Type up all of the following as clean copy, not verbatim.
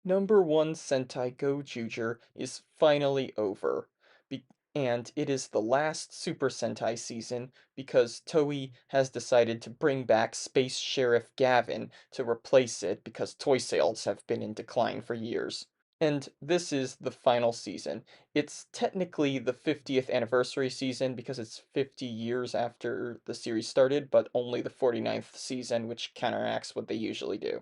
No.1 Sentai Gozyuger is finally over, be- and it is the last Super Sentai season because Toei has decided to bring back Space Sheriff Gavin to replace it because toy sales have been in decline for years. And this is the final season. It's technically the 50th anniversary season because it's 50 years after the series started, but only the 49th season, which counteracts what they usually do.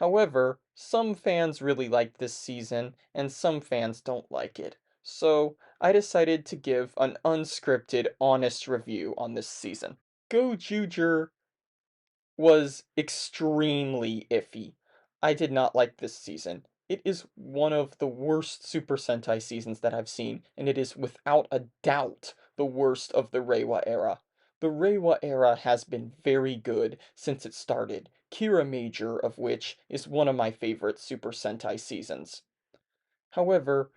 However, some fans really like this season, and some fans don't like it. So, I decided to give an unscripted, honest review on this season. Go Juger was extremely iffy. I did not like this season. It is one of the worst Super Sentai seasons that I've seen, and it is without a doubt the worst of the Reiwa era. The Reiwa era has been very good since it started, Kira Major of which is one of my favorite Super Sentai seasons. However,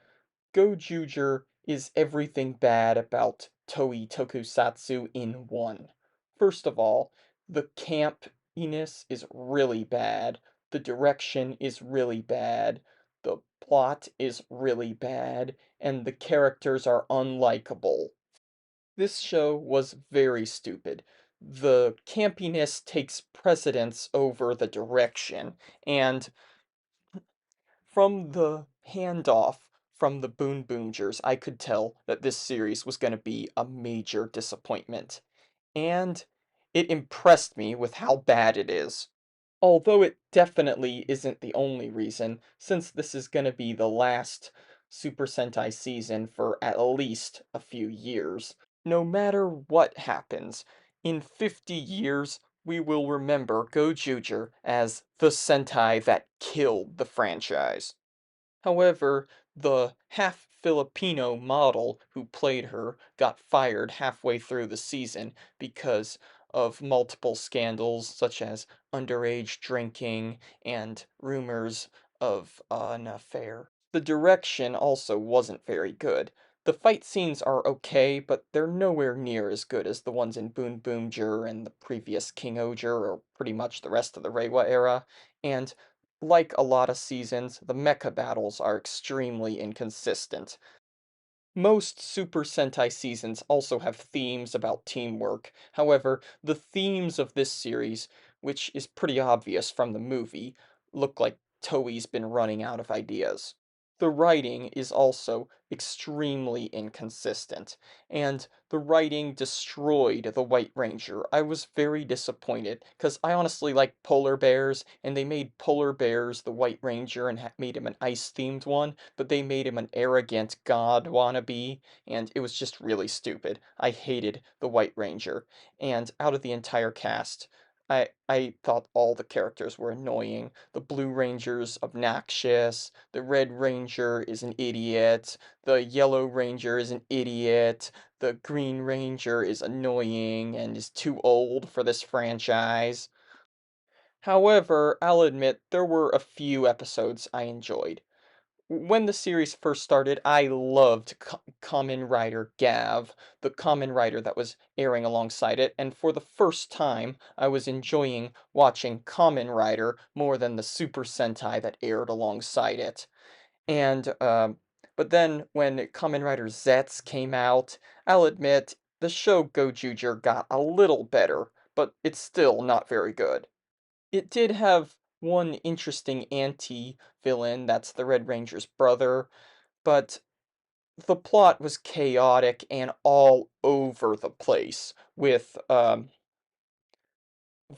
Gojuger is everything bad about Toei Tokusatsu in one. First of all, the campiness is really bad, the direction is really bad, the plot is really bad, and the characters are unlikable. This show was very stupid. The campiness takes precedence over the direction, and from the handoff from the Boon Boongers, I could tell that this series was going to be a major disappointment. And it impressed me with how bad it is. Although it definitely isn't the only reason, since this is going to be the last Super Sentai season for at least a few years. No matter what happens, in 50 years, we will remember Gojuger as the Sentai that killed the franchise. However, the half Filipino model who played her got fired halfway through the season because of multiple scandals such as underage drinking and rumors of an affair. The direction also wasn't very good. The fight scenes are okay, but they're nowhere near as good as the ones in Boon Boomjer and the previous King Oger, or pretty much the rest of the Reiwa era, and like a lot of seasons, the mecha battles are extremely inconsistent. Most Super Sentai seasons also have themes about teamwork. However, the themes of this series, which is pretty obvious from the movie, look like Toei's been running out of ideas. The writing is also extremely inconsistent, and the writing destroyed the White Ranger. I was very disappointed, because I honestly like polar bears, and they made polar bears the White Ranger and made him an ice-themed one, but they made him an arrogant god wannabe, and it was just really stupid. I hated the White Ranger, and out of the entire cast, I thought all the characters were annoying. The Blue Ranger's obnoxious, the Red Ranger is an idiot, the Yellow Ranger is an idiot, the Green Ranger is annoying and is too old for this franchise. However, I'll admit there were a few episodes I enjoyed. When the series first started, I loved Kamen Rider Gav, the Kamen Rider that was airing alongside it, and for the first time, I was enjoying watching Kamen Rider more than the Super Sentai that aired alongside it. And, but then when Kamen Rider Zets came out, I'll admit, the show Gojuger got a little better, but it's still not very good. It did have one interesting anti-villain, that's the Red Ranger's brother, but the plot was chaotic and all over the place, with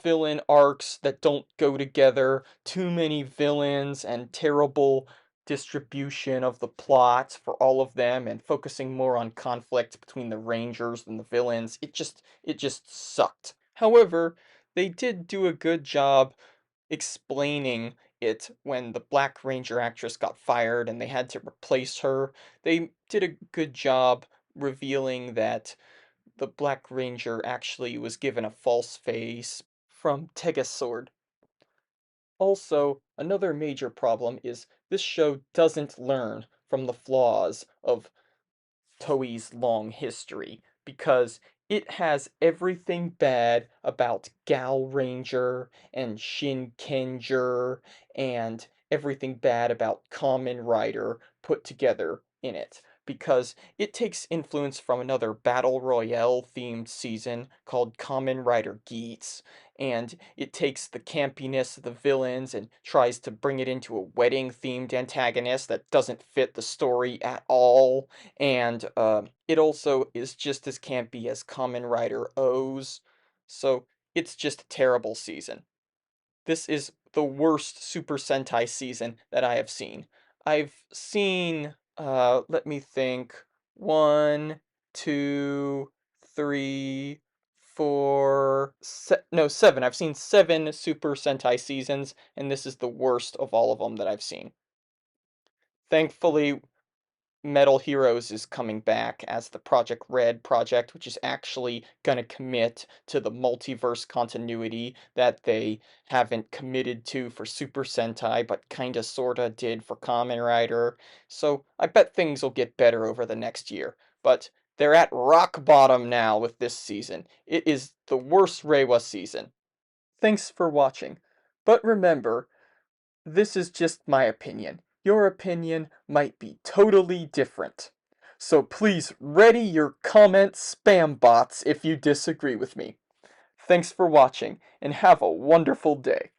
villain arcs that don't go together, too many villains, and terrible distribution of the plots for all of them, and focusing more on conflict between the Rangers than the villains. It just sucked. However, they did do a good job explaining it when the Black Ranger actress got fired and they had to replace her. They did a good job revealing that the Black Ranger actually was given a false face from Sword. Also, another major problem is this show doesn't learn from the flaws of Toei's long history, because It has everything bad about Gal Ranger and Shinkenger and everything bad about Kamen Rider put together in it, because it takes influence from another Battle Royale themed season called Kamen Rider Geats, and it takes the campiness of the villains and tries to bring it into a wedding themed antagonist that doesn't fit the story at all, and it also is just as campy as Kamen Rider O's, so it's just a terrible season. This is the worst Super Sentai season that I have seen. I've seen, let me think, one, two, three, four, no, seven. I've seen seven Super Sentai seasons, and this is the worst of all of them that I've seen. Thankfully, Metal Heroes is coming back as the Project Red project, which is actually gonna commit to the multiverse continuity that they haven't committed to for Super Sentai, but kinda sorta did for Kamen Rider. So I bet things will get better over the next year. But they're at rock bottom now with this season. It is the worst Reiwa season. Thanks for watching. But remember, this is just my opinion. Your opinion might be totally different. So please ready your comment spam bots if you disagree with me. Thanks for watching and have a wonderful day.